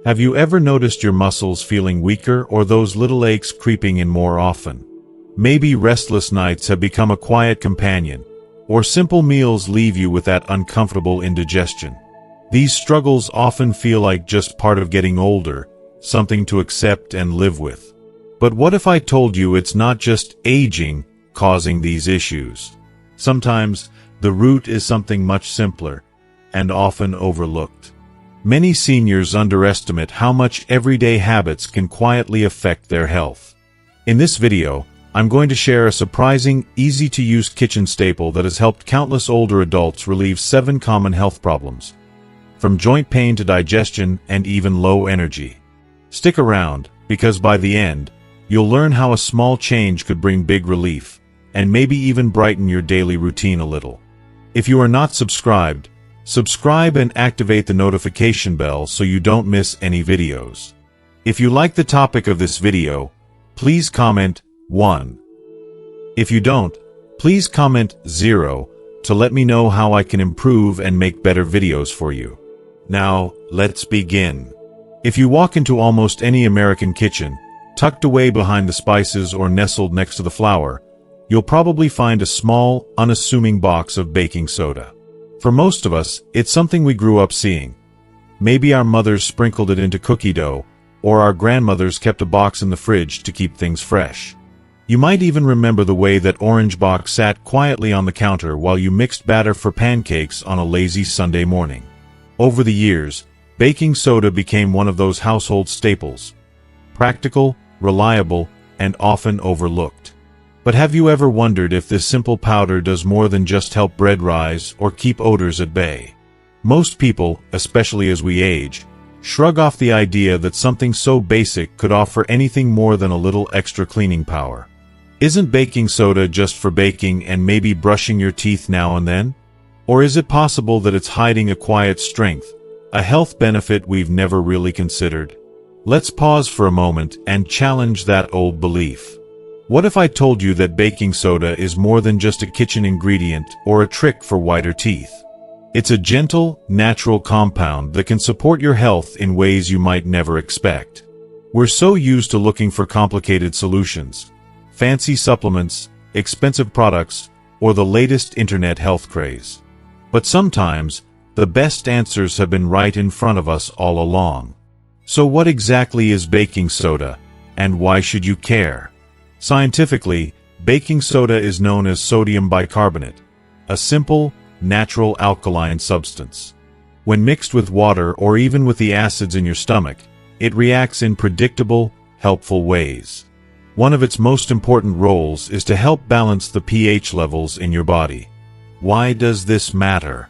Have you ever noticed your muscles feeling weaker or those little aches creeping in more often? Maybe restless nights have become a quiet companion, or simple meals leave you with that uncomfortable indigestion. These struggles often feel like just part of getting older, something to accept and live with. But what if I told you it's not just aging causing these issues? Sometimes the root is something much simpler and often overlooked. Many seniors underestimate how much everyday habits can quietly affect their health. In this video, I'm going to share a surprising, easy-to-use kitchen staple that has helped countless older adults relieve 7 common health problems, from joint pain to digestion and even low energy. Stick around, because by the end, you'll learn how a small change could bring big relief, and maybe even brighten your daily routine a little. If you are not subscribed, subscribe and activate the notification bell so you don't miss any videos. If you like the topic of this video, please comment 1. If you don't, please comment 0 to let me know how I can improve and make better videos for you. Now, let's begin. If you walk into almost any American kitchen, tucked away behind the spices or nestled next to the flour, you'll probably find a small, unassuming box of baking soda. For most of us, it's something we grew up seeing. Maybe our mothers sprinkled it into cookie dough, or our grandmothers kept a box in the fridge to keep things fresh. You might even remember the way that orange box sat quietly on the counter while you mixed batter for pancakes on a lazy Sunday morning. Over the years, baking soda became one of those household staples. Practical, reliable, and often overlooked. But have you ever wondered if this simple powder does more than just help bread rise or keep odors at bay? Most people, especially as we age, shrug off the idea that something so basic could offer anything more than a little extra cleaning power. Isn't baking soda just for baking and maybe brushing your teeth now and then? Or is it possible that it's hiding a quiet strength, a health benefit we've never really considered? Let's pause for a moment and challenge that old belief. What if I told you that baking soda is more than just a kitchen ingredient or a trick for whiter teeth? It's a gentle, natural compound that can support your health in ways you might never expect. We're so used to looking for complicated solutions, fancy supplements, expensive products, or the latest internet health craze. But sometimes, the best answers have been right in front of us all along. So what exactly is baking soda, and why should you care? Scientifically, baking soda is known as sodium bicarbonate, a simple, natural alkaline substance. When mixed with water or even with the acids in your stomach, it reacts in predictable, helpful ways. One of its most important roles is to help balance the pH levels in your body. Why does this matter?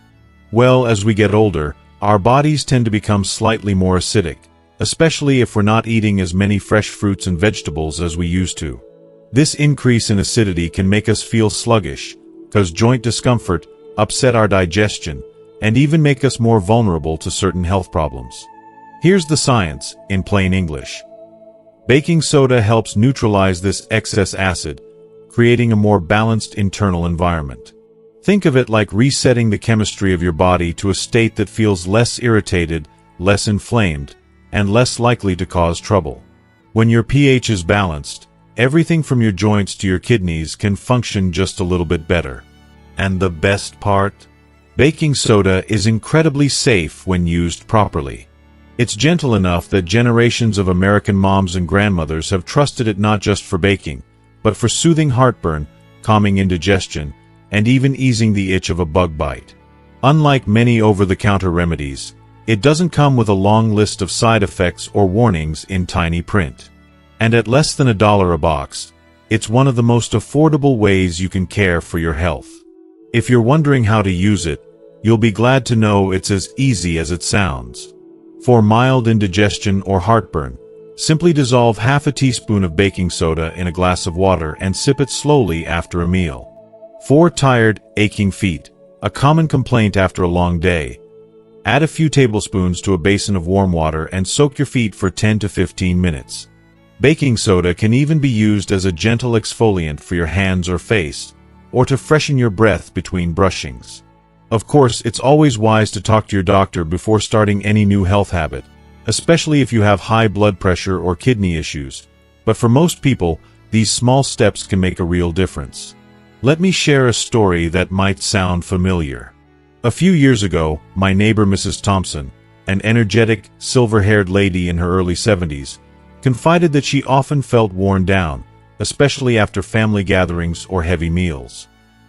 Well, as we get older, our bodies tend to become slightly more acidic, especially if we're not eating as many fresh fruits and vegetables as we used to. This increase in acidity can make us feel sluggish, cause joint discomfort, upset our digestion, and even make us more vulnerable to certain health problems. Here's the science, in plain English. Baking soda helps neutralize this excess acid, creating a more balanced internal environment. Think of it like resetting the chemistry of your body to a state that feels less irritated, less inflamed, and less likely to cause trouble. When your pH is balanced, everything from your joints to your kidneys can function just a little bit better. And the best part? Baking soda is incredibly safe when used properly. It's gentle enough that generations of American moms and grandmothers have trusted it not just for baking, but for soothing heartburn, calming indigestion, and even easing the itch of a bug bite. Unlike many over-the-counter remedies, it doesn't come with a long list of side effects or warnings in tiny print. And at less than $1 a box, it's one of the most affordable ways you can care for your health. If you're wondering how to use it, you'll be glad to know it's as easy as it sounds. For mild indigestion or heartburn, simply dissolve half a teaspoon of baking soda in a glass of water and sip it slowly after a meal. For tired, aching feet, a common complaint after a long day, add a few tablespoons to a basin of warm water and soak your feet for 10 to 15 minutes. Baking soda can even be used as a gentle exfoliant for your hands or face, or to freshen your breath between brushings. Of course, it's always wise to talk to your doctor before starting any new health habit, especially if you have high blood pressure or kidney issues. But for most people, these small steps can make a real difference. Let me share a story that might sound familiar. A few years ago, my neighbor Mrs. Thompson, an energetic, silver-haired lady in her early 70s, confided that she often felt worn down, especially after family gatherings or heavy meals.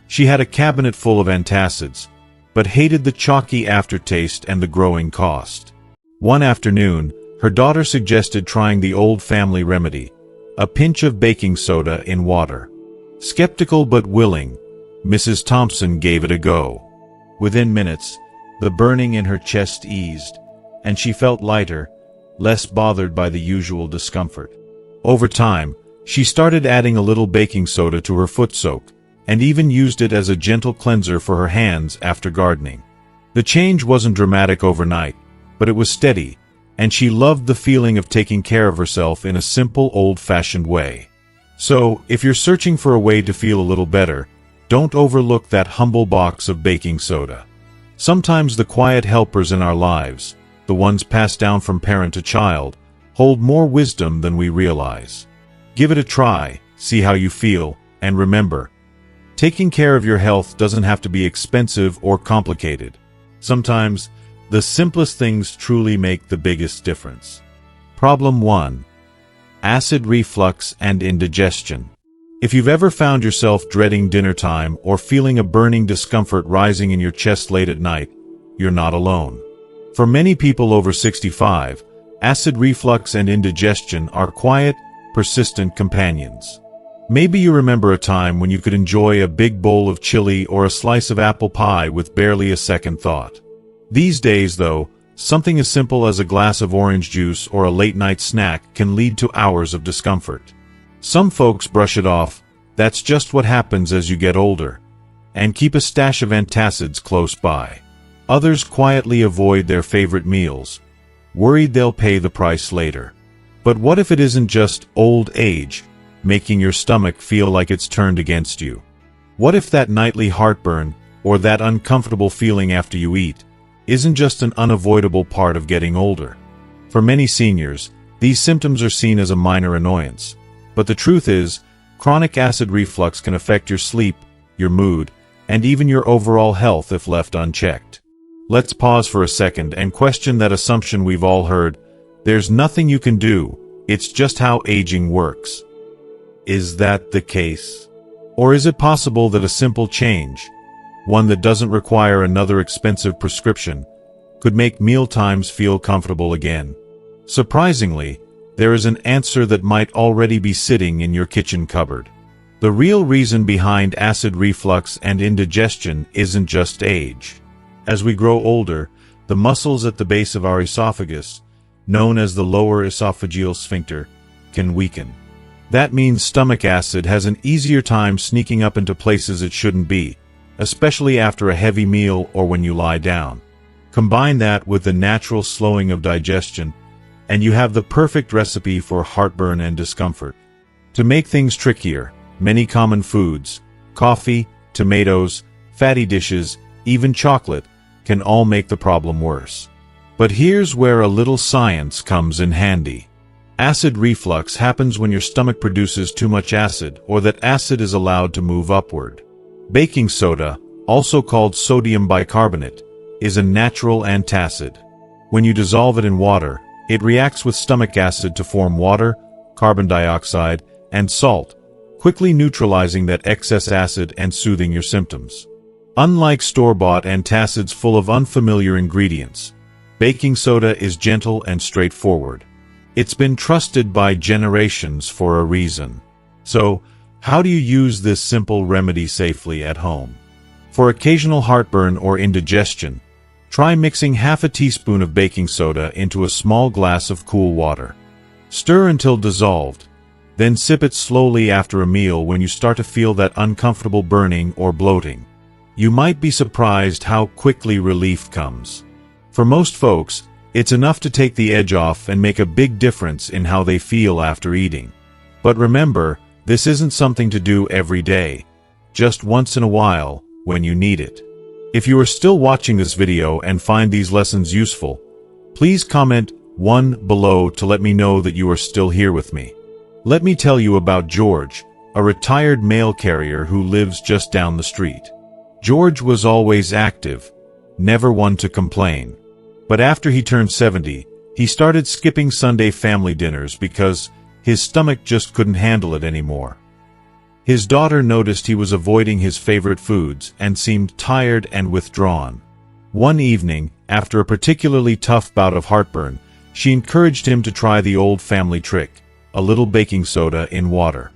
She had a cabinet full of antacids, but hated the chalky aftertaste and the growing cost. One afternoon, her daughter suggested trying the old family remedy, a pinch of baking soda in water. Skeptical but willing, Mrs. Thompson gave it a go. Within minutes, the burning in her chest eased, and she felt lighter, less bothered by the usual discomfort. Over time, she started adding a little baking soda to her foot soak, and even used it as a gentle cleanser for her hands after gardening. The change wasn't dramatic overnight, but it was steady, and she loved the feeling of taking care of herself in a simple, old-fashioned way. So, if you're searching for a way to feel a little better, don't overlook that humble box of baking soda. Sometimes the quiet helpers in our lives, the ones passed down from parent to child, hold more wisdom than we realize. Give it a try, see how you feel, and remember, taking care of your health doesn't have to be expensive or complicated. Sometimes, the simplest things truly make the biggest difference. Problem 1. Acid reflux and indigestion. If you've ever found yourself dreading dinner time or feeling a burning discomfort rising in your chest late at night, you're not alone. For many people over 65, acid reflux and indigestion are quiet, persistent companions. Maybe you remember a time when you could enjoy a big bowl of chili or a slice of apple pie with barely a second thought. These days, though, something as simple as a glass of orange juice or a late-night snack can lead to hours of discomfort. Some folks brush it off, that's just what happens as you get older, and keep a stash of antacids close by. Others quietly avoid their favorite meals, worried they'll pay the price later. But what if it isn't just old age, making your stomach feel like it's turned against you? What if that nightly heartburn, or that uncomfortable feeling after you eat, isn't just an unavoidable part of getting older? For many seniors, these symptoms are seen as a minor annoyance. But the truth is, chronic acid reflux can affect your sleep, your mood, and even your overall health if left unchecked. Let's pause for a second and question that assumption we've all heard: there's nothing you can do, it's just how aging works. Is that the case? Or is it possible that a simple change, one that doesn't require another expensive prescription, could make mealtimes feel comfortable again? Surprisingly, there is an answer that might already be sitting in your kitchen cupboard. The real reason behind acid reflux and indigestion isn't just age. As we grow older, the muscles at the base of our esophagus, known as the lower esophageal sphincter, can weaken. That means stomach acid has an easier time sneaking up into places it shouldn't be, especially after a heavy meal or when you lie down. Combine that with the natural slowing of digestion, and you have the perfect recipe for heartburn and discomfort. To make things trickier, many common foods, coffee, tomatoes, fatty dishes, even chocolate, can all make the problem worse. But here's where a little science comes in handy. Acid reflux happens when your stomach produces too much acid, or that acid is allowed to move upward. Baking soda, also called sodium bicarbonate, is a natural antacid. When you dissolve it in water, it reacts with stomach acid to form water, carbon dioxide, and salt, quickly neutralizing that excess acid and soothing your symptoms. Unlike store-bought antacids full of unfamiliar ingredients, baking soda is gentle and straightforward. It's been trusted by generations for a reason. So, how do you use this simple remedy safely at home? For occasional heartburn or indigestion, try mixing half a teaspoon of baking soda into a small glass of cool water. Stir until dissolved, then sip it slowly after a meal when you start to feel that uncomfortable burning or bloating. You might be surprised how quickly relief comes. For most folks, it's enough to take the edge off and make a big difference in how they feel after eating. But remember, this isn't something to do every day, just once in a while, when you need it. If you are still watching this video and find these lessons useful, please comment 1 below to let me know that you are still here with me. Let me tell you about George, a retired mail carrier who lives just down the street. George was always active, never one to complain. But after he turned 70, he started skipping Sunday family dinners because his stomach just couldn't handle it anymore. His daughter noticed he was avoiding his favorite foods and seemed tired and withdrawn. One evening, after a particularly tough bout of heartburn, she encouraged him to try the old family trick, a little baking soda in water.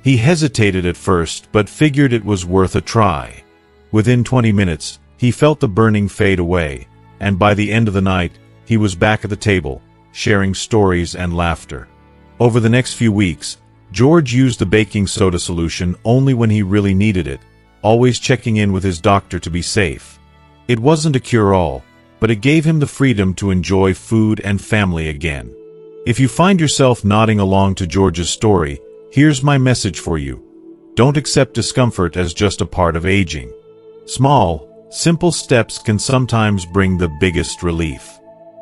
He hesitated at first, but figured it was worth a try. Within 20 minutes, he felt the burning fade away, and by the end of the night, he was back at the table, sharing stories and laughter. Over the next few weeks, George used the baking soda solution only when he really needed it, always checking in with his doctor to be safe. It wasn't a cure-all, but it gave him the freedom to enjoy food and family again. If you find yourself nodding along to George's story, here's my message for you. Don't accept discomfort as just a part of aging. Small, simple steps can sometimes bring the biggest relief.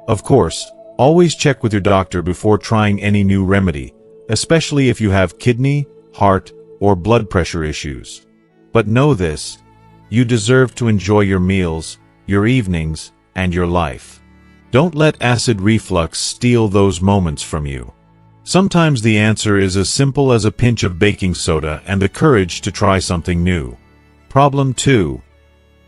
Of course, always check with your doctor before trying any new remedy, especially if you have kidney, heart, or blood pressure issues. But know this: you deserve to enjoy your meals, your evenings, and your life. Don't let acid reflux steal those moments from you. Sometimes the answer is as simple as a pinch of baking soda and the courage to try something new. Problem 2.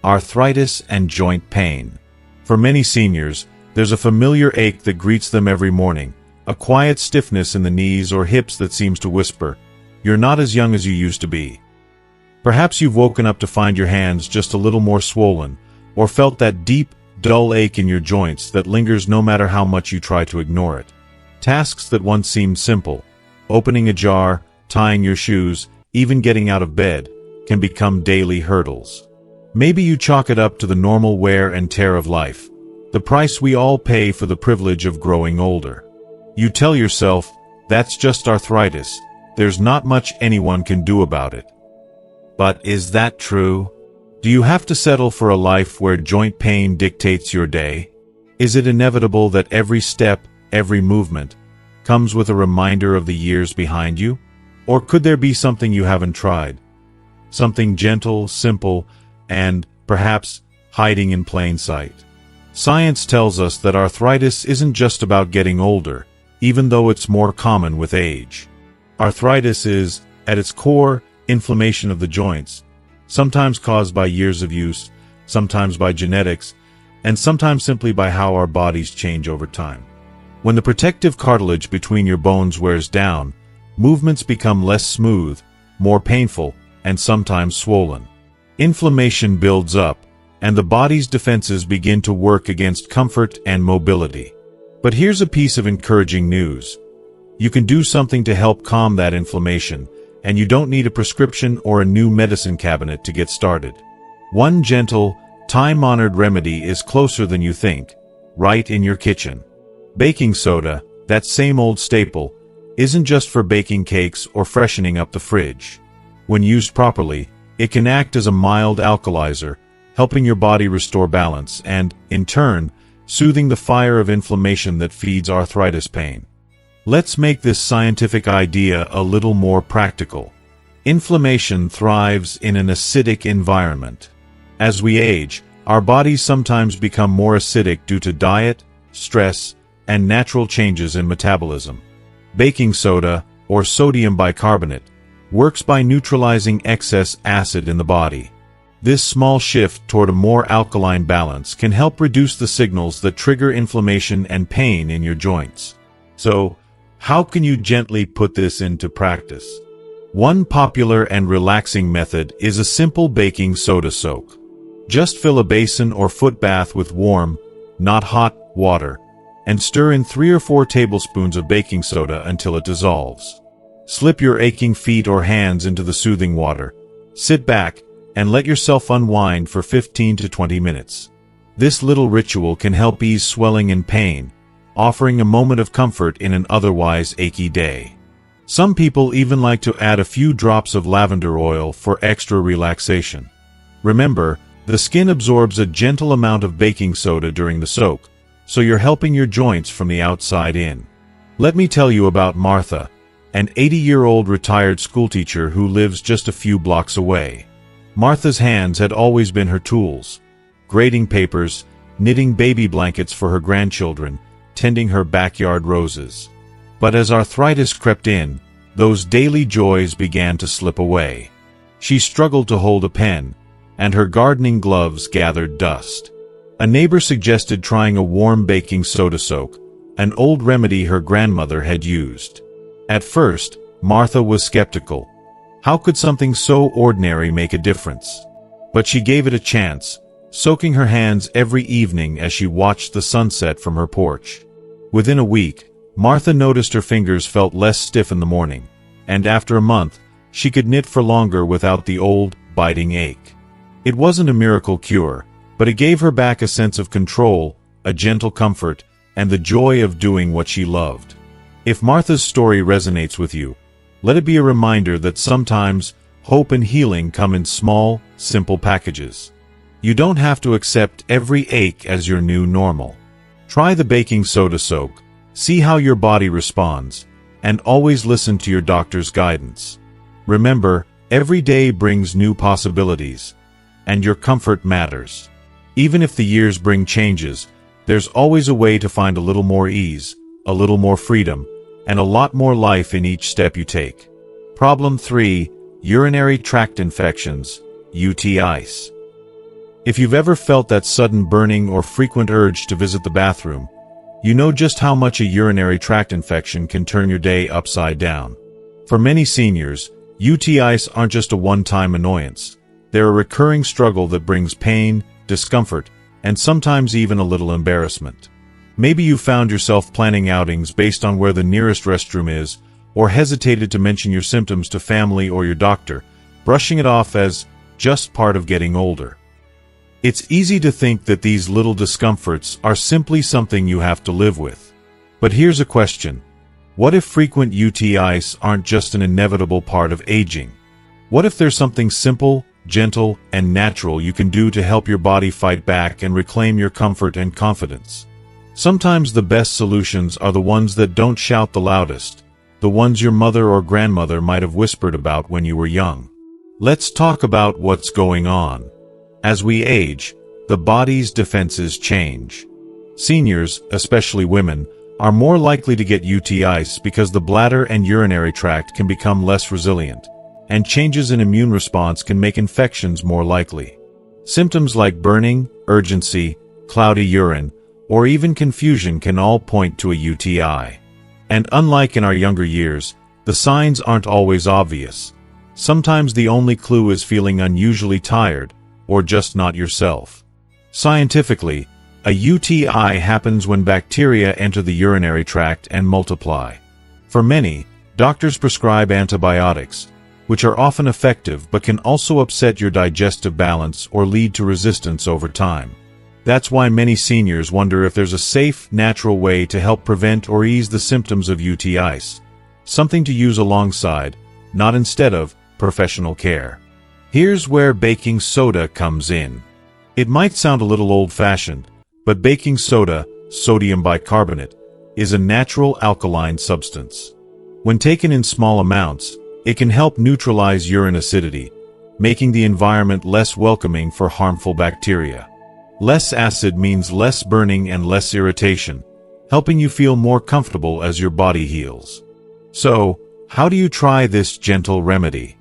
Arthritis and joint pain. For many seniors, there's a familiar ache that greets them every morning, a quiet stiffness in the knees or hips that seems to whisper, "You're not as young as you used to be." Perhaps you've woken up to find your hands just a little more swollen, or felt that deep, dull ache in your joints that lingers no matter how much you try to ignore it. Tasks that once seemed simple, opening a jar, tying your shoes, even getting out of bed, can become daily hurdles. Maybe you chalk it up to the normal wear and tear of life, the price we all pay for the privilege of growing older. You tell yourself, that's just arthritis, there's not much anyone can do about it. But is that true? Do you have to settle for a life where joint pain dictates your day? Is it inevitable that every step, every movement, comes with a reminder of the years behind you? Or could there be something you haven't tried? Something gentle, simple, and, perhaps, hiding in plain sight. Science tells us that arthritis isn't just about getting older, even though it's more common with age. Arthritis is, at its core, inflammation of the joints, sometimes caused by years of use, sometimes by genetics, and sometimes simply by how our bodies change over time. When the protective cartilage between your bones wears down, movements become less smooth, more painful, and sometimes swollen. Inflammation builds up, and the body's defenses begin to work against comfort and mobility. But here's a piece of encouraging news. You can do something to help calm that inflammation, and you don't need a prescription or a new medicine cabinet to get started. One gentle, time-honored remedy is closer than you think, right in your kitchen. Baking soda, that same old staple, isn't just for baking cakes or freshening up the fridge. When used properly, it can act as a mild alkalizer, helping your body restore balance and, in turn, soothing the fire of inflammation that feeds arthritis pain. Let's make this scientific idea a little more practical. Inflammation thrives in an acidic environment. As we age, our bodies sometimes become more acidic due to diet, stress, and natural changes in metabolism. Baking soda, or sodium bicarbonate, works by neutralizing excess acid in the body. This small shift toward a more alkaline balance can help reduce the signals that trigger inflammation and pain in your joints. So, how can you gently put this into practice? One popular and relaxing method is a simple baking soda soak. Just fill a basin or foot bath with warm, not hot, water, and stir in 3 or 4 tablespoons of baking soda until it dissolves. Slip your aching feet or hands into the soothing water, sit back, and let yourself unwind for 15 to 20 minutes. This little ritual can help ease swelling and pain, offering a moment of comfort in an otherwise achy day. Some people even like to add a few drops of lavender oil for extra relaxation. Remember, the skin absorbs a gentle amount of baking soda during the soak, so you're helping your joints from the outside in. Let me tell you about Martha, an 80-year-old retired schoolteacher who lives just a few blocks away. Martha's hands had always been her tools, grading papers, knitting baby blankets for her grandchildren, tending her backyard roses. But as arthritis crept in, those daily joys began to slip away. She struggled to hold a pen, and her gardening gloves gathered dust. A neighbor suggested trying a warm baking soda soak, an old remedy her grandmother had used. At first, Martha was skeptical. How could something so ordinary make a difference? But she gave it a chance, soaking her hands every evening as she watched the sunset from her porch. Within a week, Martha noticed her fingers felt less stiff in the morning, and after a month, she could knit for longer without the old, biting ache. It wasn't a miracle cure, but it gave her back a sense of control, a gentle comfort, and the joy of doing what she loved. If Martha's story resonates with you, let it be a reminder that sometimes hope and healing come in small, simple packages. You don't have to accept every ache as your new normal. Try the baking soda soak, see how your body responds, and always listen to your doctor's guidance. Remember, every day brings new possibilities, and your comfort matters. Even if the years bring changes, there's always a way to find a little more ease, a little more freedom, and a lot more life in each step you take. Problem 3. Urinary tract infections, UTIs. If you've ever felt that sudden burning or frequent urge to visit the bathroom, you know just how much a urinary tract infection can turn your day upside down. For many seniors, UTIs aren't just a one-time annoyance. They're a recurring struggle that brings pain, discomfort, and sometimes even a little embarrassment. Maybe you found yourself planning outings based on where the nearest restroom is, or hesitated to mention your symptoms to family or your doctor, brushing it off as just part of getting older. It's easy to think that these little discomforts are simply something you have to live with. But here's a question. What if frequent UTIs aren't just an inevitable part of aging? What if there's something simple, gentle, and natural you can do to help your body fight back and reclaim your comfort and confidence? Sometimes the best solutions are the ones that don't shout the loudest, the ones your mother or grandmother might have whispered about when you were young. Let's talk about what's going on. As we age, the body's defenses change. Seniors, especially women, are more likely to get UTIs because the bladder and urinary tract can become less resilient, and changes in immune response can make infections more likely. Symptoms like burning, urgency, cloudy urine, or even confusion can all point to a UTI. And unlike in our younger years, the signs aren't always obvious. Sometimes the only clue is feeling unusually tired, or just not yourself. Scientifically, a UTI happens when bacteria enter the urinary tract and multiply. For many, doctors prescribe antibiotics, which are often effective but can also upset your digestive balance or lead to resistance over time. That's why many seniors wonder if there's a safe, natural way to help prevent or ease the symptoms of UTIs. Something to use alongside, not instead of, professional care. Here's where baking soda comes in. It might sound a little old-fashioned, but baking soda, sodium bicarbonate, is a natural alkaline substance. When taken in small amounts, it can help neutralize urine acidity, making the environment less welcoming for harmful bacteria. Less acid means less burning and less irritation, helping you feel more comfortable as your body heals. So, how do you try this gentle remedy?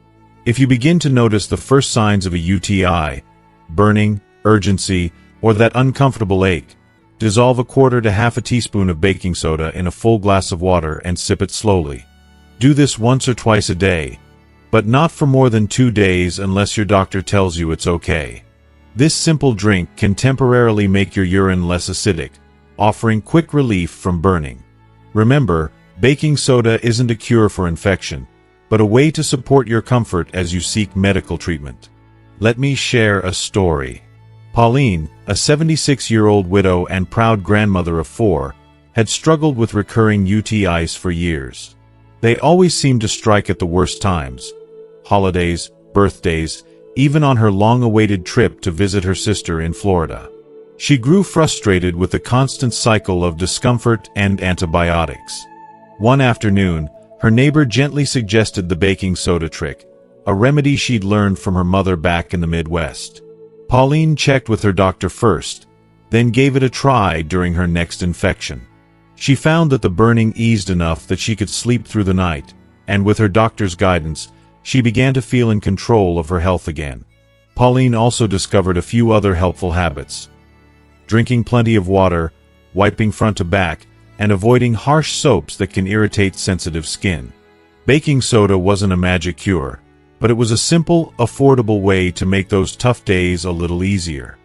If you begin to notice the first signs of a UTI, burning, urgency, or that uncomfortable ache, dissolve a quarter to half a teaspoon of baking soda in a full glass of water and sip it slowly. Do this once or twice a day, but not for more than 2 days unless your doctor tells you it's okay. This simple drink can temporarily make your urine less acidic, offering quick relief from burning. Remember, baking soda isn't a cure for infection, but a way to support your comfort as you seek medical treatment. Let me share a story. Pauline, a 76-year-old widow and proud grandmother of 4, had struggled with recurring UTIs for years. They always seemed to strike at the worst times: holidays, birthdays, even on her long-awaited trip to visit her sister in Florida. She grew frustrated with the constant cycle of discomfort and antibiotics. One afternoon, her neighbor gently suggested the baking soda trick, a remedy she'd learned from her mother back in the Midwest. Pauline checked with her doctor first, then gave it a try during her next infection. She found that the burning eased enough that she could sleep through the night, and with her doctor's guidance, she began to feel in control of her health again. Pauline also discovered a few other helpful habits: drinking plenty of water, wiping front to back, and avoiding harsh soaps that can irritate sensitive skin. Baking soda wasn't a magic cure, but it was a simple, affordable way to make those tough days a little easier.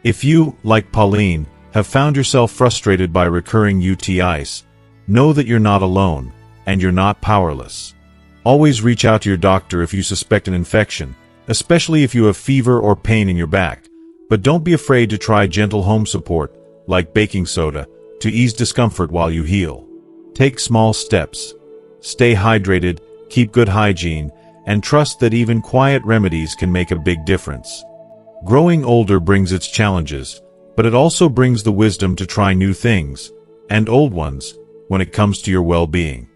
If you, like Pauline, have found yourself frustrated by recurring UTIs, know that you're not alone, and you're not powerless. Always reach out to your doctor if you suspect an infection, especially if you have fever or pain in your back, but don't be afraid to try gentle home support, like baking soda, to ease discomfort while you heal. Take small steps. Stay hydrated, keep good hygiene, and trust that even quiet remedies can make a big difference. Growing older brings its challenges, but it also brings the wisdom to try new things, and old ones, when it comes to your well-being.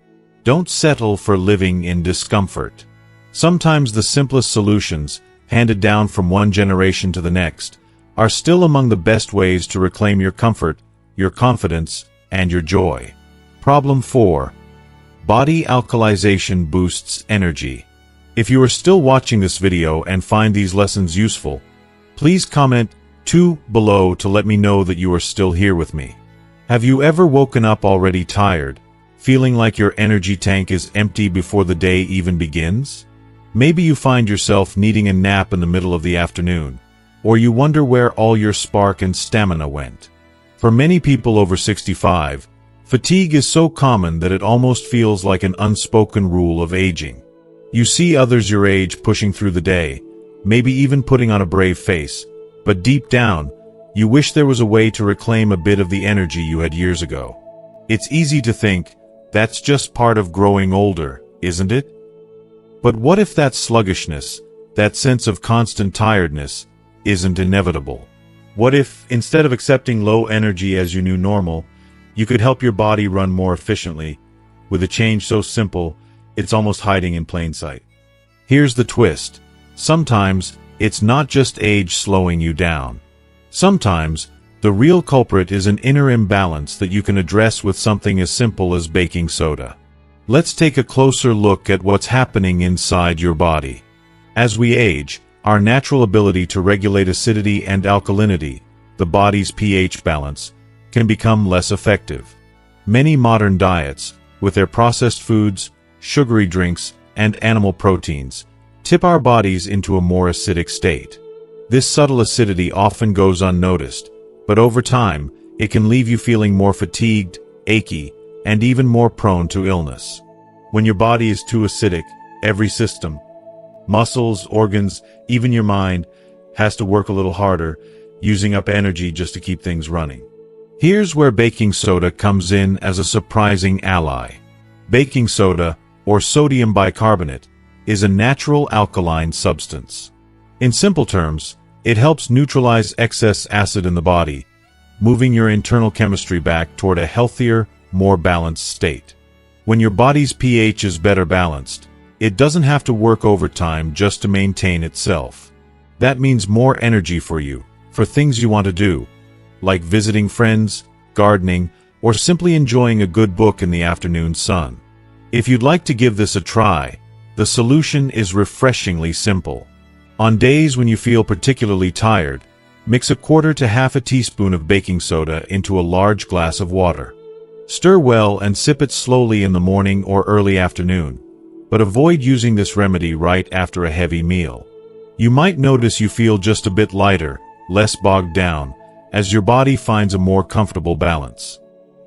Don't settle for living in discomfort. Sometimes the simplest solutions, handed down from one generation to the next, are still among the best ways to reclaim your comfort, your confidence, and your joy. Problem 4. Body alkalization boosts energy. If you are still watching this video and find these lessons useful, please comment 2 below to let me know that you are still here with me. Have you ever woken up already tired, feeling like your energy tank is empty before the day even begins? Maybe you find yourself needing a nap in the middle of the afternoon, or you wonder where all your spark and stamina went. For many people over 65, fatigue is so common that it almost feels like an unspoken rule of aging. You see others your age pushing through the day, maybe even putting on a brave face, but deep down, you wish there was a way to reclaim a bit of the energy you had years ago. It's easy to think, that's just part of growing older, isn't it? But what if that sluggishness, that sense of constant tiredness, isn't inevitable? What if, instead of accepting low energy as your new normal, you could help your body run more efficiently, with a change so simple, it's almost hiding in plain sight? Here's the twist. Sometimes, it's not just age slowing you down. Sometimes, the real culprit is an inner imbalance that you can address with something as simple as baking soda. Let's take a closer look at what's happening inside your body. As we age, our natural ability to regulate acidity and alkalinity, the body's pH balance, can become less effective. Many modern diets, with their processed foods, sugary drinks, and animal proteins, tip our bodies into a more acidic state. This subtle acidity often goes unnoticed, but over time, it can leave you feeling more fatigued, achy, and even more prone to illness. When your body is too acidic, every system, muscles, organs, even your mind, has to work a little harder, using up energy just to keep things running. Here's where baking soda comes in as a surprising ally. Baking soda, or sodium bicarbonate, is a natural alkaline substance. In simple terms, it helps neutralize excess acid in the body, moving your internal chemistry back toward a healthier, more balanced state. When your body's pH is better balanced, it doesn't have to work overtime just to maintain itself. That means more energy for you, for things you want to do, like visiting friends, gardening, or simply enjoying a good book in the afternoon sun. If you'd like to give this a try, the solution is refreshingly simple. On days when you feel particularly tired, mix 1/4 to half a teaspoon of baking soda into a large glass of water. Stir well and sip it slowly in the morning or early afternoon, but avoid using this remedy right after a heavy meal. You might notice you feel just a bit lighter, less bogged down, as your body finds a more comfortable balance.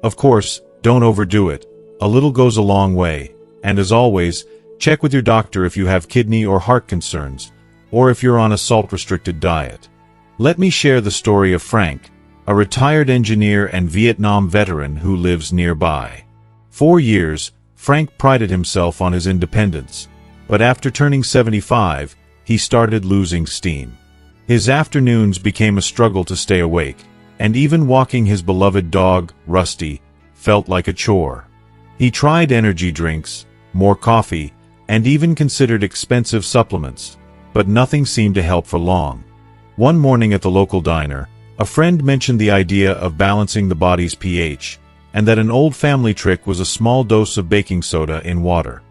Of course, don't overdo it. A little goes a long way, and as always, check with your doctor if you have kidney or heart concerns, or if you're on a salt-restricted diet. Let me share the story of Frank, a retired engineer and Vietnam veteran who lives nearby. For years, Frank prided himself on his independence, but after turning 75, he started losing steam. His afternoons became a struggle to stay awake, and even walking his beloved dog, Rusty, felt like a chore. He tried energy drinks, more coffee, and even considered expensive supplements, but nothing seemed to help for long. One morning at the local diner, a friend mentioned the idea of balancing the body's pH, and that an old family trick was a small dose of baking soda in water.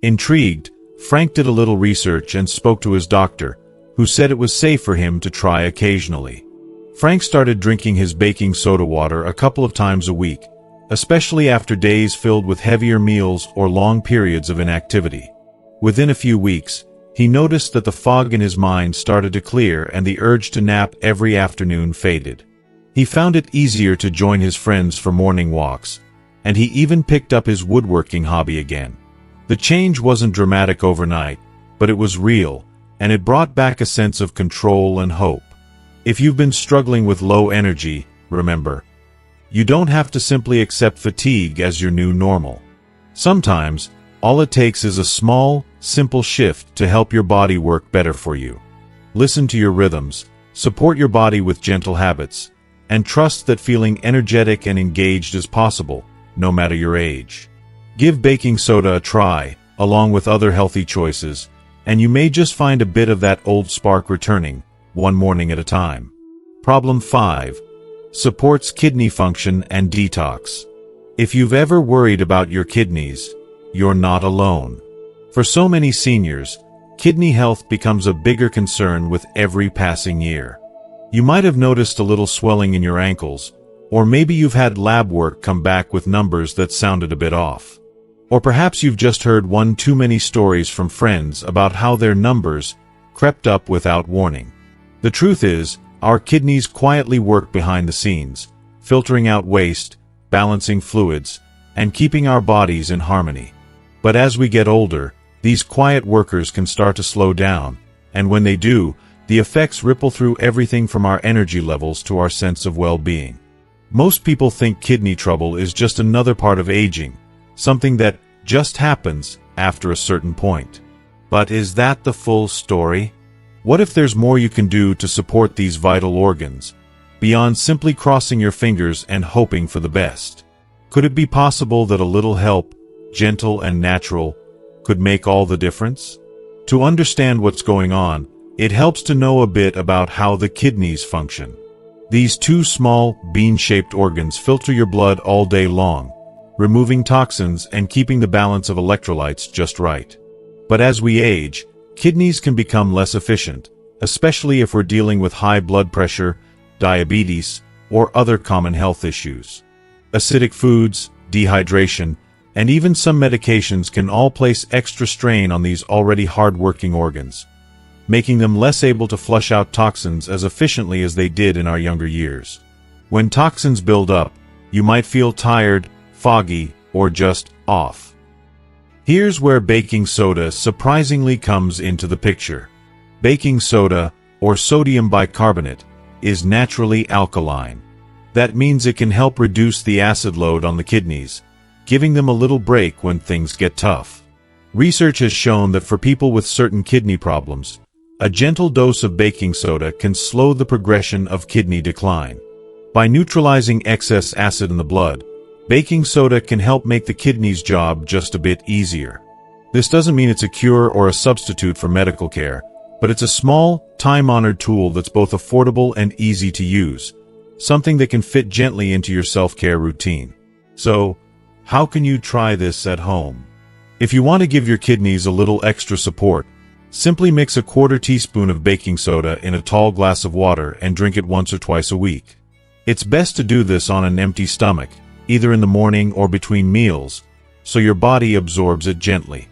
Intrigued, Frank did a little research and spoke to his doctor, who said it was safe for him to try occasionally. Frank started drinking his baking soda water a couple of times a week, especially after days filled with heavier meals or long periods of inactivity. Within a few weeks, he noticed that the fog in his mind started to clear and the urge to nap every afternoon faded. He found it easier to join his friends for morning walks, and he even picked up his woodworking hobby again. The change wasn't dramatic overnight, but it was real, and it brought back a sense of control and hope. If you've been struggling with low energy, remember, you don't have to simply accept fatigue as your new normal. Sometimes, all it takes is a small, simple shift to help your body work better for you. Listen to your rhythms, support your body with gentle habits, and trust that feeling energetic and engaged is possible, no matter your age. Give baking soda a try, along with other healthy choices, and you may just find a bit of that old spark returning, one morning at a time. Problem 5. Supports kidney function and detox. If you've ever worried about your kidneys, you're not alone. For so many seniors, kidney health becomes a bigger concern with every passing year. You might have noticed a little swelling in your ankles, or maybe you've had lab work come back with numbers that sounded a bit off. Or perhaps you've just heard one too many stories from friends about how their numbers crept up without warning. The truth is, our kidneys quietly work behind the scenes, filtering out waste, balancing fluids, and keeping our bodies in harmony. But as we get older, these quiet workers can start to slow down, and when they do, the effects ripple through everything from our energy levels to our sense of well-being. Most people think kidney trouble is just another part of aging, something that just happens after a certain point. But is that the full story? What if there's more you can do to support these vital organs, beyond simply crossing your fingers and hoping for the best? Could it be possible that a little help, gentle and natural, could make all the difference? To understand what's going on, it helps to know a bit about how the kidneys function. These two small, bean-shaped organs filter your blood all day long, removing toxins and keeping the balance of electrolytes just right. But as we age, kidneys can become less efficient, especially if we're dealing with high blood pressure, diabetes, or other common health issues. Acidic foods, dehydration, and even some medications can all place extra strain on these already hard-working organs, making them less able to flush out toxins as efficiently as they did in our younger years. When toxins build up, you might feel tired, foggy, or just off. Here's where baking soda surprisingly comes into the picture. Baking soda, or sodium bicarbonate, is naturally alkaline. That means it can help reduce the acid load on the kidneys, giving them a little break when things get tough. Research has shown that for people with certain kidney problems, a gentle dose of baking soda can slow the progression of kidney decline. By neutralizing excess acid in the blood, baking soda can help make the kidney's job just a bit easier. This doesn't mean it's a cure or a substitute for medical care, but it's a small, time-honored tool that's both affordable and easy to use, something that can fit gently into your self-care routine. So, how can you try this at home? If you want to give your kidneys a little extra support, simply mix a quarter teaspoon of baking soda in a tall glass of water and drink it once or twice a week. It's best to do this on an empty stomach, either in the morning or between meals, so your body absorbs it gently.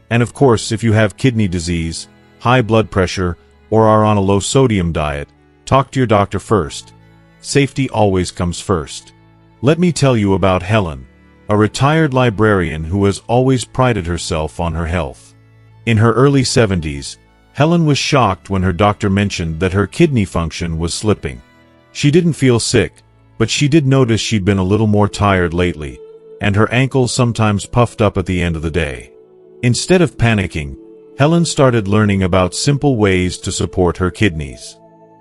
And of course, if you have kidney disease, high blood pressure, or are on a low-sodium diet, talk to your doctor first. Safety always comes first. Let me tell you about Helen, a retired librarian who has always prided herself on her health. In her early 70s, Helen was shocked when her doctor mentioned that her kidney function was slipping. She didn't feel sick, but she did notice she'd been a little more tired lately, and her ankles sometimes puffed up at the end of the day. Instead of panicking, Helen started learning about simple ways to support her kidneys.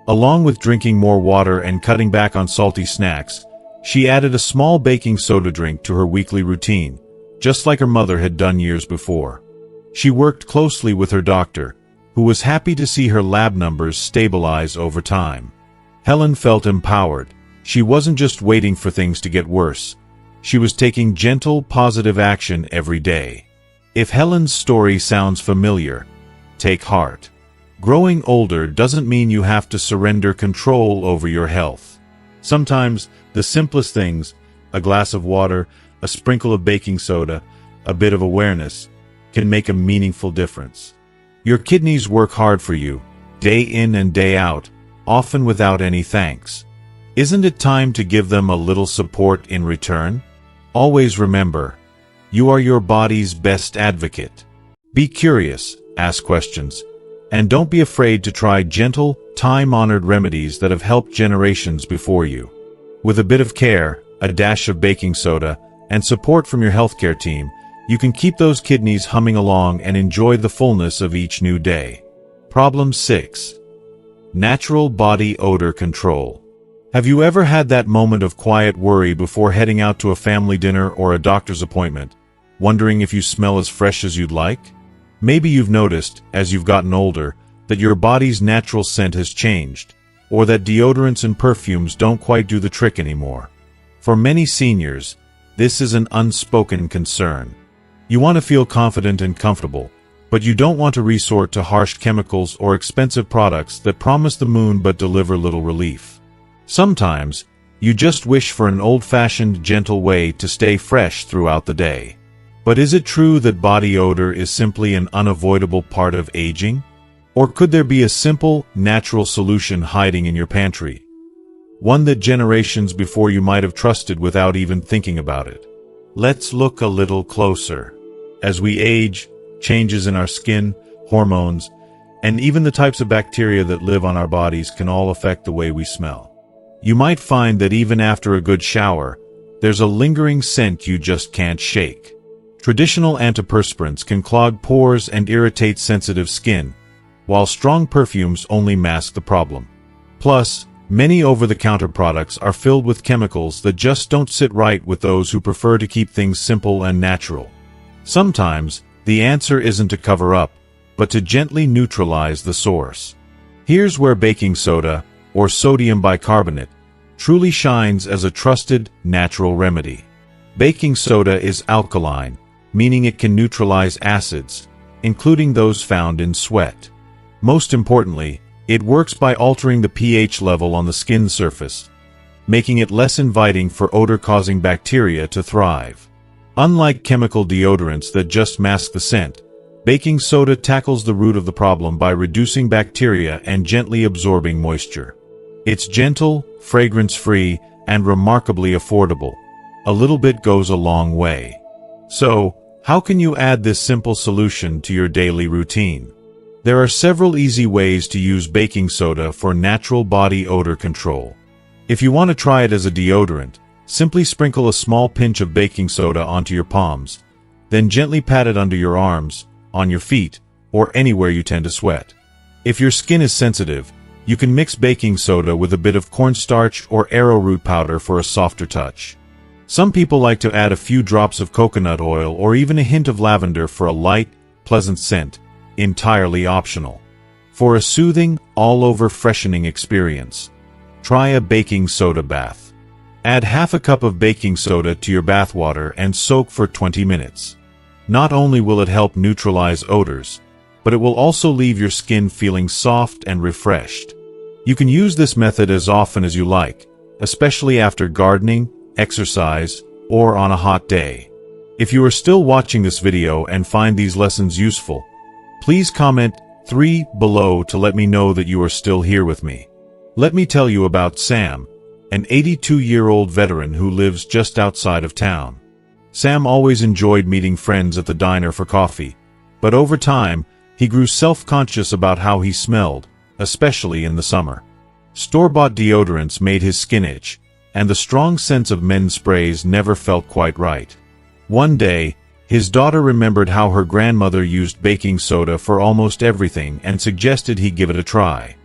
Along with drinking more water and cutting back on salty snacks, she added a small baking soda drink to her weekly routine, just like her mother had done years before. She worked closely with her doctor, who was happy to see her lab numbers stabilize over time. Helen felt empowered. She wasn't just waiting for things to get worse. She was taking gentle, positive action every day. If Helen's story sounds familiar, take heart. Growing older doesn't mean you have to surrender control over your health. Sometimes, the simplest things, a glass of water, a sprinkle of baking soda, a bit of awareness, can make a meaningful difference. Your kidneys work hard for you, day in and day out, often without any thanks. Isn't it time to give them a little support in return? Always remember, you are your body's best advocate. Be curious, ask questions, and don't be afraid to try gentle, time-honored remedies that have helped generations before you. With a bit of care, a dash of baking soda, and support from your healthcare team, you can keep those kidneys humming along and enjoy the fullness of each new day. Problem 6. Natural body odor control. Have you ever had that moment of quiet worry before heading out to a family dinner or a doctor's appointment, wondering if you smell as fresh as you'd like? Maybe you've noticed, as you've gotten older, that your body's natural scent has changed, or that deodorants and perfumes don't quite do the trick anymore. For many seniors, this is an unspoken concern. You want to feel confident and comfortable, but you don't want to resort to harsh chemicals or expensive products that promise the moon but deliver little relief. Sometimes, you just wish for an old-fashioned, gentle way to stay fresh throughout the day. But is it true that body odor is simply an unavoidable part of aging? Or could there be a simple, natural solution hiding in your pantry? One that generations before you might have trusted without even thinking about it. Let's look a little closer. As we age, changes in our skin, hormones, and even the types of bacteria that live on our bodies can all affect the way we smell. You might find that even after a good shower, there's a lingering scent you just can't shake. Traditional antiperspirants can clog pores and irritate sensitive skin, while strong perfumes only mask the problem. Plus, many over-the-counter products are filled with chemicals that just don't sit right with those who prefer to keep things simple and natural. Sometimes, the answer isn't to cover up, but to gently neutralize the source. Here's where baking soda, or sodium bicarbonate, truly shines as a trusted, natural remedy. Baking soda is alkaline, meaning it can neutralize acids, including those found in sweat. Most importantly, it works by altering the pH level on the skin surface, making it less inviting for odor-causing bacteria to thrive. Unlike chemical deodorants that just mask the scent, baking soda tackles the root of the problem by reducing bacteria and gently absorbing moisture. It's gentle, fragrance-free, and remarkably affordable. A little bit goes a long way. So, how can you add this simple solution to your daily routine? There are several easy ways to use baking soda for natural body odor control. If you want to try it as a deodorant, simply sprinkle a small pinch of baking soda onto your palms, then gently pat it under your arms, on your feet, or anywhere you tend to sweat. If your skin is sensitive, you can mix baking soda with a bit of cornstarch or arrowroot powder for a softer touch. Some people like to add a few drops of coconut oil or even a hint of lavender for a light, pleasant scent, entirely optional. For a soothing, all-over freshening experience, try a baking soda bath. Add half a cup of baking soda to your bath water and soak for 20 minutes. Not only will it help neutralize odors, but it will also leave your skin feeling soft and refreshed. You can use this method as often as you like, especially after gardening, exercise, or on a hot day. If you are still watching this video and find these lessons useful, please comment 3 below to let me know that you are still here with me. Let me tell you about Sam, an 82-year-old veteran who lives just outside of town. Sam always enjoyed meeting friends at the diner for coffee, but over time, he grew self-conscious about how he smelled, especially in the summer. Store-bought deodorants made his skin itch, and the strong scents of men's sprays never felt quite right. One day, his daughter remembered how her grandmother used baking soda for almost everything and suggested he give it a try.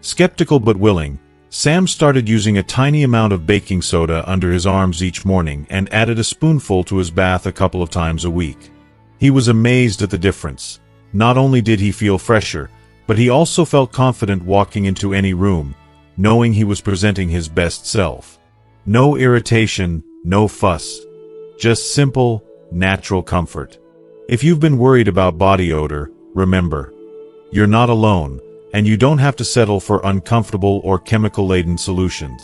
Skeptical but willing, Sam started using a tiny amount of baking soda under his arms each morning and added a spoonful to his bath a couple of times a week. He was amazed at the difference. Not only did he feel fresher, but he also felt confident walking into any room, knowing he was presenting his best self. No irritation, no fuss. Just simple, natural comfort. If you've been worried about body odor, remember, you're not alone, and you don't have to settle for uncomfortable or chemical-laden solutions.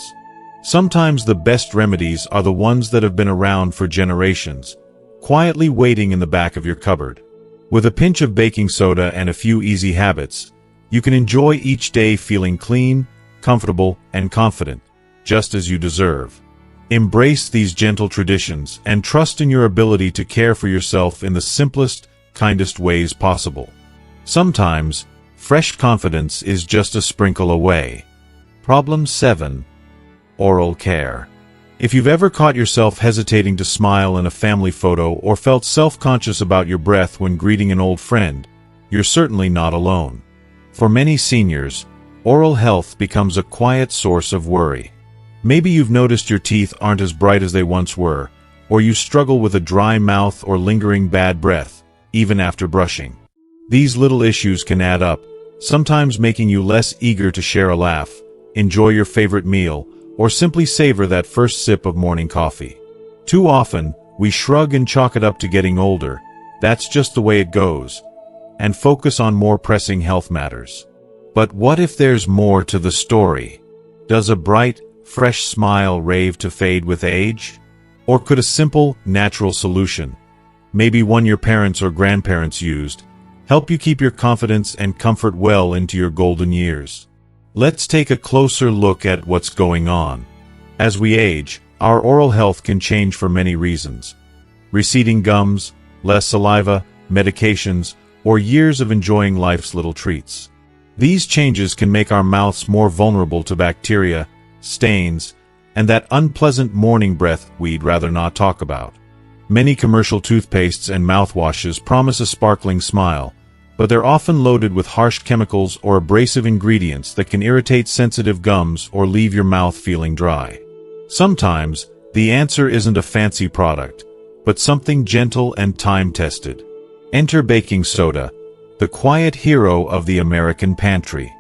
Sometimes the best remedies are the ones that have been around for generations, quietly waiting in the back of your cupboard. With a pinch of baking soda and a few easy habits, you can enjoy each day feeling clean, comfortable, and confident, just as you deserve. Embrace these gentle traditions and trust in your ability to care for yourself in the simplest, kindest ways possible. Sometimes, fresh confidence is just a sprinkle away. Problem 7. Oral care. If you've ever caught yourself hesitating to smile in a family photo or felt self-conscious about your breath when greeting an old friend, you're certainly not alone. For many seniors, oral health becomes a quiet source of worry. Maybe you've noticed your teeth aren't as bright as they once were, or you struggle with a dry mouth or lingering bad breath, even after brushing. These little issues can add up, sometimes making you less eager to share a laugh, enjoy your favorite meal, or simply savor that first sip of morning coffee. Too often, we shrug and chalk it up to getting older, that's just the way it goes, and focus on more pressing health matters. But what if there's more to the story? Does a bright, fresh smile rave to fade with age? Or could a simple, natural solution, maybe one your parents or grandparents used, help you keep your confidence and comfort well into your golden years? Let's take a closer look at what's going on. As we age, our oral health can change for many reasons. Receding gums, less saliva, medications, or years of enjoying life's little treats. These changes can make our mouths more vulnerable to bacteria, stains, and that unpleasant morning breath we'd rather not talk about. Many commercial toothpastes and mouthwashes promise a sparkling smile, but they're often loaded with harsh chemicals or abrasive ingredients that can irritate sensitive gums or leave your mouth feeling dry. Sometimes, the answer isn't a fancy product, but something gentle and time-tested. Enter baking soda, the quiet hero of the American pantry.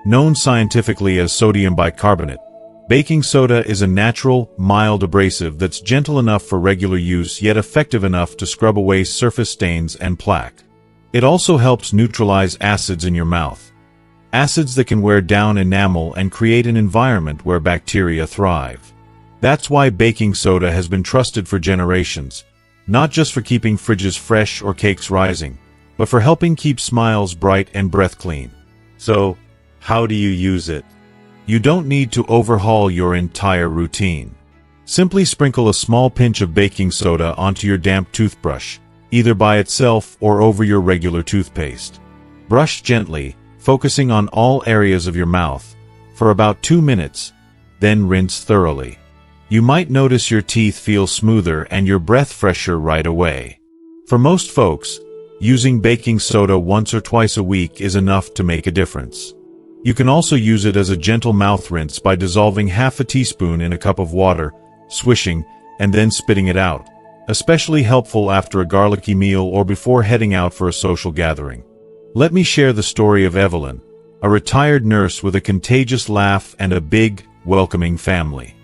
Known scientifically as sodium bicarbonate, baking soda is a natural, mild abrasive that's gentle enough for regular use yet effective enough to scrub away surface stains and plaque. It also helps neutralize acids in your mouth. Acids that can wear down enamel and create an environment where bacteria thrive. That's why baking soda has been trusted for generations, not just for keeping fridges fresh or cakes rising, but for helping keep smiles bright and breath clean. So, how do you use it? You don't need to overhaul your entire routine. Simply sprinkle a small pinch of baking soda onto your damp toothbrush, either by itself or over your regular toothpaste. Brush gently, focusing on all areas of your mouth, for about 2 minutes, then rinse thoroughly. You might notice your teeth feel smoother and your breath fresher right away. For most folks, using baking soda once or twice a week is enough to make a difference. You can also use it as a gentle mouth rinse by dissolving half a teaspoon in a cup of water, swishing, and then spitting it out. Especially helpful after a garlicky meal or before heading out for a social gathering. Let me share the story of Evelyn, a retired nurse with a contagious laugh and a big, welcoming family.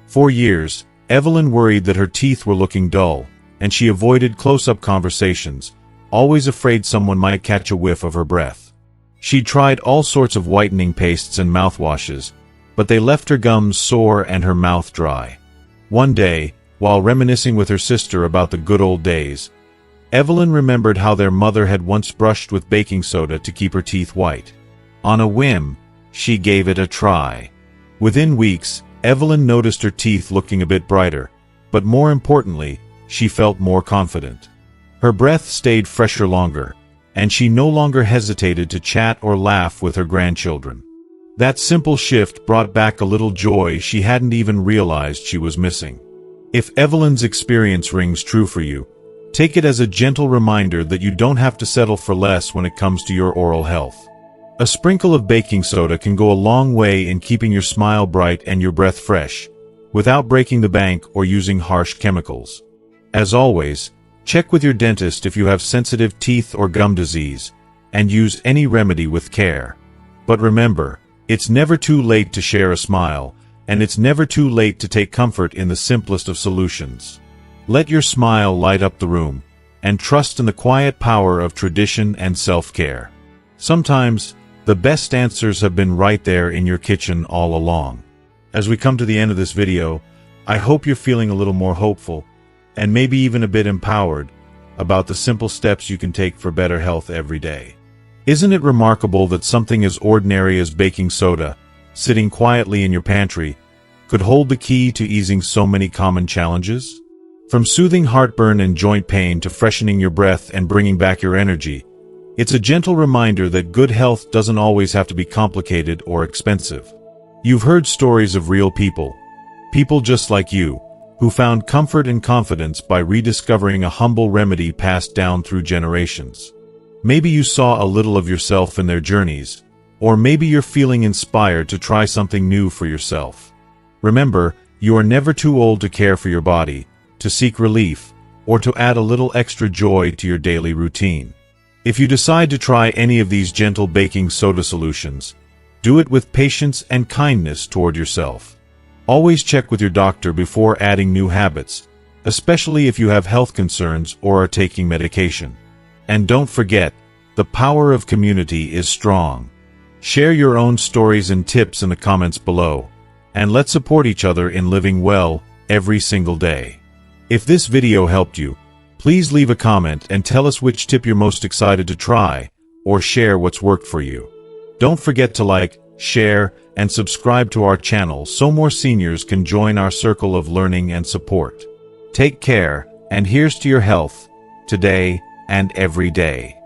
For years, Evelyn worried that her teeth were looking dull, and she avoided close-up conversations, always afraid someone might catch a whiff of her breath. She tried all sorts of whitening pastes and mouthwashes, but they left her gums sore and her mouth dry. One day, while reminiscing with her sister about the good old days, Evelyn remembered how their mother had once brushed with baking soda to keep her teeth white. On a whim, she gave it a try. Within weeks, Evelyn noticed her teeth looking a bit brighter, but more importantly, she felt more confident. Her breath stayed fresher longer, and she no longer hesitated to chat or laugh with her grandchildren. That simple shift brought back a little joy she hadn't even realized she was missing. If Evelyn's experience rings true for you, take it as a gentle reminder that you don't have to settle for less when it comes to your oral health. A sprinkle of baking soda can go a long way in keeping your smile bright and your breath fresh, without breaking the bank or using harsh chemicals. As always, check with your dentist if you have sensitive teeth or gum disease, and use any remedy with care. But remember, it's never too late to share a smile, and it's never too late to take comfort in the simplest of solutions. Let your smile light up the room, and trust in the quiet power of tradition and self-care. Sometimes, the best answers have been right there in your kitchen all along. As we come to the end of this video, I hope you're feeling a little more hopeful, and maybe even a bit empowered, about the simple steps you can take for better health every day. Isn't it remarkable that something as ordinary as baking soda, sitting quietly in your pantry, could hold the key to easing so many common challenges? From soothing heartburn and joint pain to freshening your breath and bringing back your energy, it's a gentle reminder that good health doesn't always have to be complicated or expensive. You've heard stories of real people just like you, who found comfort and confidence by rediscovering a humble remedy passed down through generations. Maybe you saw a little of yourself in their journeys, or maybe you're feeling inspired to try something new for yourself. Remember, you are never too old to care for your body, to seek relief, or to add a little extra joy to your daily routine. If you decide to try any of these gentle baking soda solutions, do it with patience and kindness toward yourself. Always check with your doctor before adding new habits, especially if you have health concerns or are taking medication. And don't forget, the power of community is strong. Share your own stories and tips in the comments below, and let's support each other in living well every single day. If this video helped you, please leave a comment and tell us which tip you're most excited to try, or share what's worked for you. Don't forget to like, share, and subscribe to our channel so more seniors can join our circle of learning and support. Take care, and here's to your health, today and every day.